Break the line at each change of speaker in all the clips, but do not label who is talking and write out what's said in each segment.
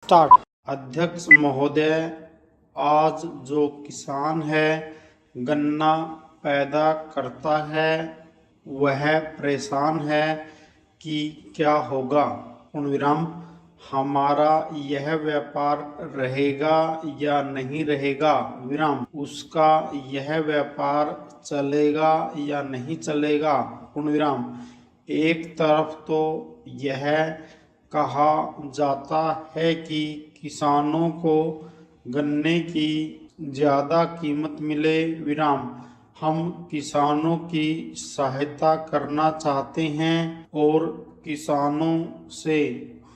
Start. अध्यक्ष महोदय, आज जो किसान है गन्ना पैदा करता है वह परेशान है कि क्या होगा। पूर्णविराम, हमारा यह व्यापार रहेगा या नहीं रहेगा। विराम, उसका यह व्यापार चलेगा या नहीं चलेगा। पूर्णविराम, एक तरफ तो यह कहा जाता है कि किसानों को गन्ने की ज़्यादा कीमत मिले। विराम, हम किसानों की सहायता करना चाहते हैं और किसानों से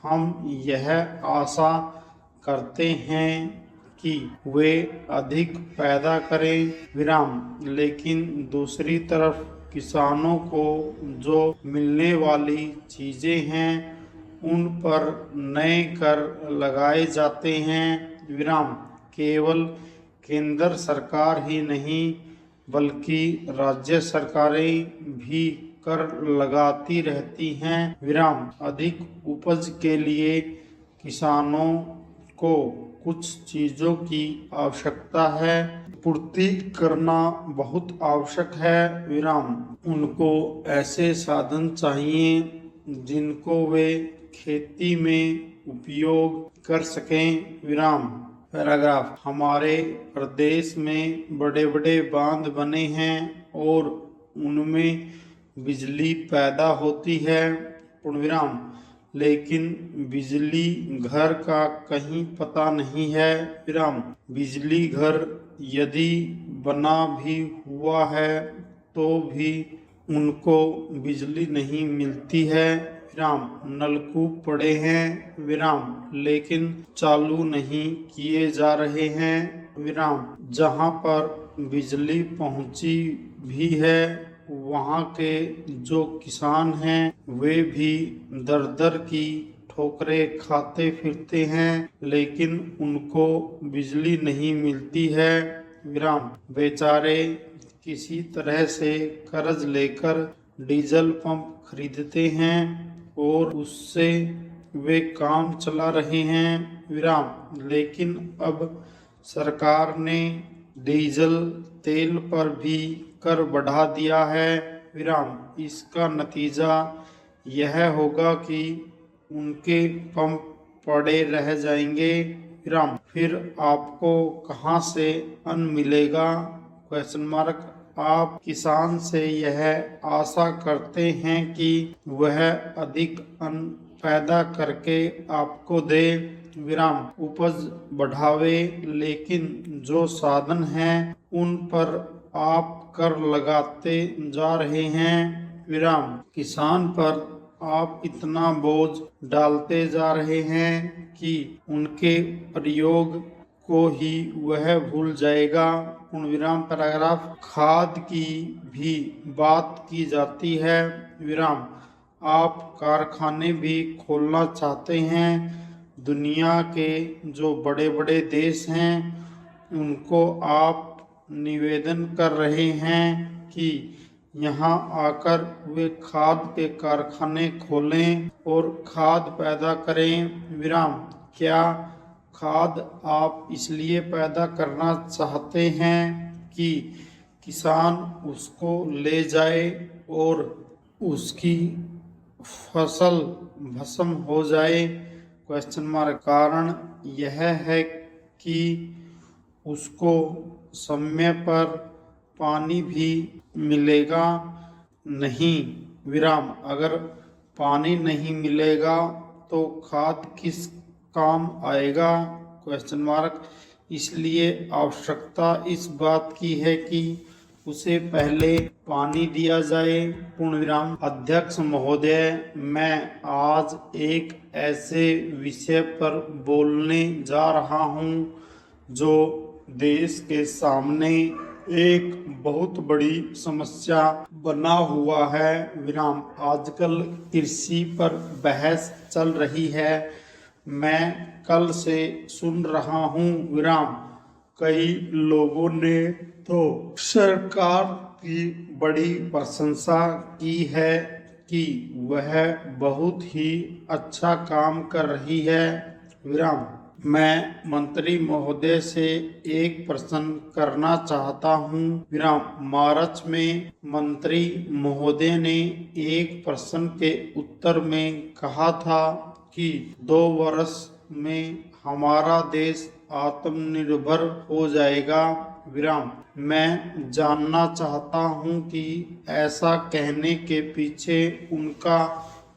हम यह आशा करते हैं कि वे अधिक पैदा करें। विराम, लेकिन दूसरी तरफ किसानों को जो मिलने वाली चीज़ें हैं उन पर नए कर लगाए जाते हैं। विराम, केवल केंद्र सरकार ही नहीं बल्कि राज्य सरकारें भी कर लगाती रहती हैं। विराम, अधिक उपज के लिए किसानों को कुछ चीज़ों की आवश्यकता है, पूर्ति करना बहुत आवश्यक है। विराम, उनको ऐसे साधन चाहिए जिनको वे खेती में उपयोग कर सकें। विराम, पैराग्राफ, हमारे प्रदेश में बड़े बड़े बांध बने हैं और उनमें बिजली पैदा होती है। पूर्णविराम, लेकिन बिजली घर का कहीं पता नहीं है। विराम, बिजली घर यदि बना भी हुआ है तो भी उनको बिजली नहीं मिलती है। विराम, नलकूप पड़े हैं। विराम, लेकिन चालू नहीं किए जा रहे हैं। विराम, जहाँ पर बिजली पहुँची भी है वहाँ के जो किसान हैं वे भी दर दर की ठोकरें खाते फिरते हैं लेकिन उनको बिजली नहीं मिलती है। विराम, बेचारे किसी तरह से कर्ज लेकर डीजल पंप खरीदते हैं और उससे वे काम चला रहे हैं। विराम, लेकिन अब सरकार ने डीजल तेल पर भी कर बढ़ा दिया है। विराम, इसका नतीजा यह होगा कि उनके पंप पड़े रह जाएंगे। विराम, फिर आपको कहाँ से अन्न मिलेगा। क्वेश्चन मार्क, आप किसान से यह आशा करते हैं कि वह अधिक अन्न पैदा करके आपको दे। विराम, उपज बढ़ावे, लेकिन जो साधन हैं उन पर आप कर लगाते जा रहे हैं। विराम, किसान पर आप इतना बोझ डालते जा रहे हैं कि उनके प्रयोग को ही वह भूल जाएगा। पूर्णविराम, पैराग्राफ, खाद की भी बात की जाती है। विराम, आप कारखाने भी खोलना चाहते हैं। दुनिया के जो बड़े बड़े देश हैं उनको आप निवेदन कर रहे हैं कि यहाँ आकर वे खाद के कारखाने खोलें और खाद पैदा करें। विराम, क्या खाद आप इसलिए पैदा करना चाहते हैं कि किसान उसको ले जाए और उसकी फसल भस्म हो जाए। क्वेश्चन मार्क, कारण यह है कि उसको समय पर पानी भी मिलेगा नहीं। विराम, अगर पानी नहीं मिलेगा तो खाद किस काम आएगा। क्वेश्चन मार्क, इसलिए आवश्यकता इस बात की है कि उसे पहले पानी दिया जाए। पूर्णविराम, अध्यक्ष महोदय, मैं आज एक ऐसे विषय पर बोलने जा रहा हूँ जो देश के सामने एक बहुत बड़ी समस्या बना हुआ है। विराम, आजकल कृषि पर बहस चल रही है। मैं कल से सुन रहा हूँ। विराम, कई लोगों ने तो सरकार की बड़ी प्रशंसा की है कि वह बहुत ही अच्छा काम कर रही है। विराम, मैं मंत्री महोदय से एक प्रश्न करना चाहता हूँ। विराम। मार्च में मंत्री महोदय ने एक प्रश्न के उत्तर में कहा था कि 2 वर्ष में हमारा देश आत्मनिर्भर हो जाएगा। विराम। मैं जानना चाहता हूँ कि ऐसा कहने के पीछे उनका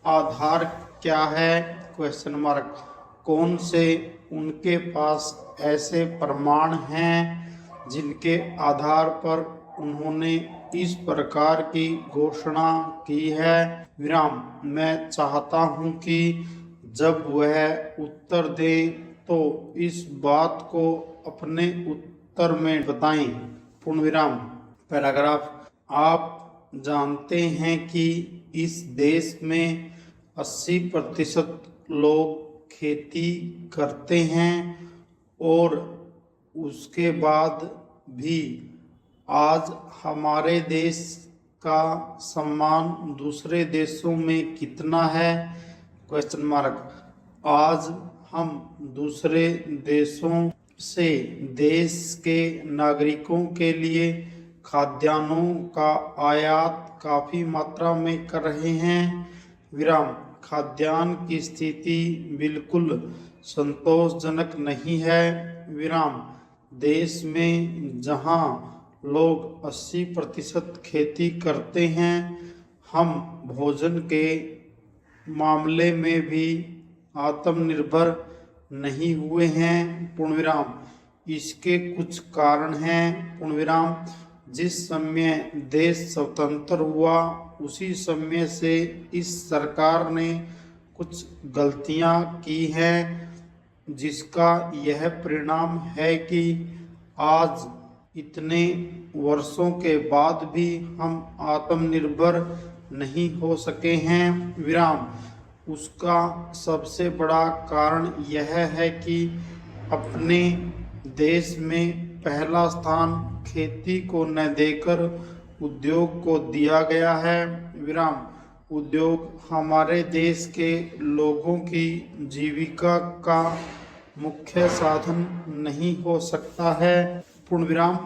आधार क्या है? Question mark. कौन से उनके पास ऐसे प्रमाण हैं जिनके आधार पर उन्होंने इस प्रकार की घोषणा की है? विराम। मैं चाहता हूं कि जब वह उत्तर दें तो इस बात को अपने उत्तर में बताएं। पूर्ण विराम। पैराग्राफ। आप जानते हैं कि इस देश में 80% लोग खेती करते हैं और उसके बाद भी आज हमारे देश का सम्मान दूसरे देशों में कितना है? Question mark. आज हम दूसरे देशों से देश के नागरिकों के लिए खाद्यान्नों का आयात काफी मात्रा में कर रहे हैं। विराम। खाद्यान्न की स्थिति बिल्कुल संतोषजनक नहीं है। विराम। देश में जहां लोग 80% खेती करते हैं, हम भोजन के मामले में भी आत्मनिर्भर नहीं हुए हैं। पूर्ण विराम। इसके कुछ कारण हैं। पूर्ण विराम। जिस समय देश स्वतंत्र हुआ उसी समय से इस सरकार ने कुछ गलतियां की हैं, जिसका यह परिणाम है कि आज इतने वर्षों के बाद भी हम आत्मनिर्भर नहीं हो सके हैं। विराम। उसका सबसे बड़ा कारण यह है कि अपने देश में पहला स्थान खेती को न देकर उद्योग को दिया गया है। विराम। उद्योग हमारे देश के लोगों की जीविका का मुख्य साधन नहीं हो सकता है। पूर्ण विराम।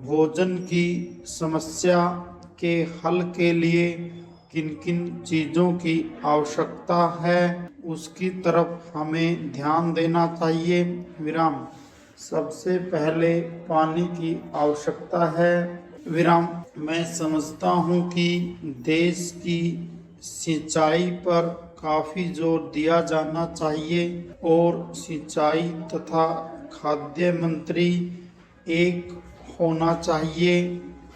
भोजन की समस्या के हल के लिए किन किन चीज़ों की आवश्यकता है, उसकी तरफ हमें ध्यान देना चाहिए। विराम। सबसे पहले पानी की आवश्यकता है। विराम। मैं समझता हूँ कि देश की सिंचाई पर काफ़ी जोर दिया जाना चाहिए और सिंचाई तथा खाद्य मंत्री एक होना चाहिए।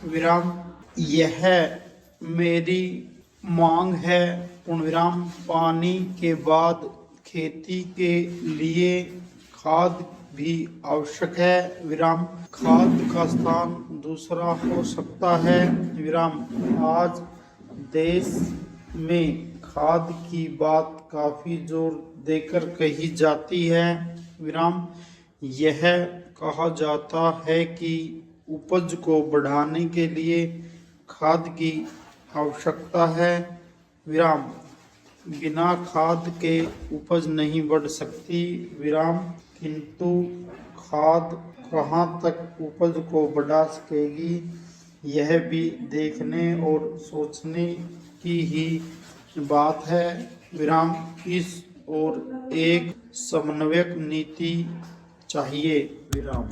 विराम। यह मेरी मांग है। पूर्ण विराम। पानी के बाद खेती के लिए खाद भी आवश्यक है। विराम। खाद का स्थान दूसरा हो सकता है। विराम। आज देश में खाद की बात काफी जोर देकर कही जाती है। विराम। यह कहा जाता है कि उपज को बढ़ाने के लिए खाद की आवश्यकता है। विराम। बिना खाद के उपज नहीं बढ़ सकती। विराम। किंतु खाद कहाँ तक उपज को बढ़ा सकेगी, यह भी देखने और सोचने की ही बात है। विराम। इस और एक समन्वयक नीति चाहिए। विराम।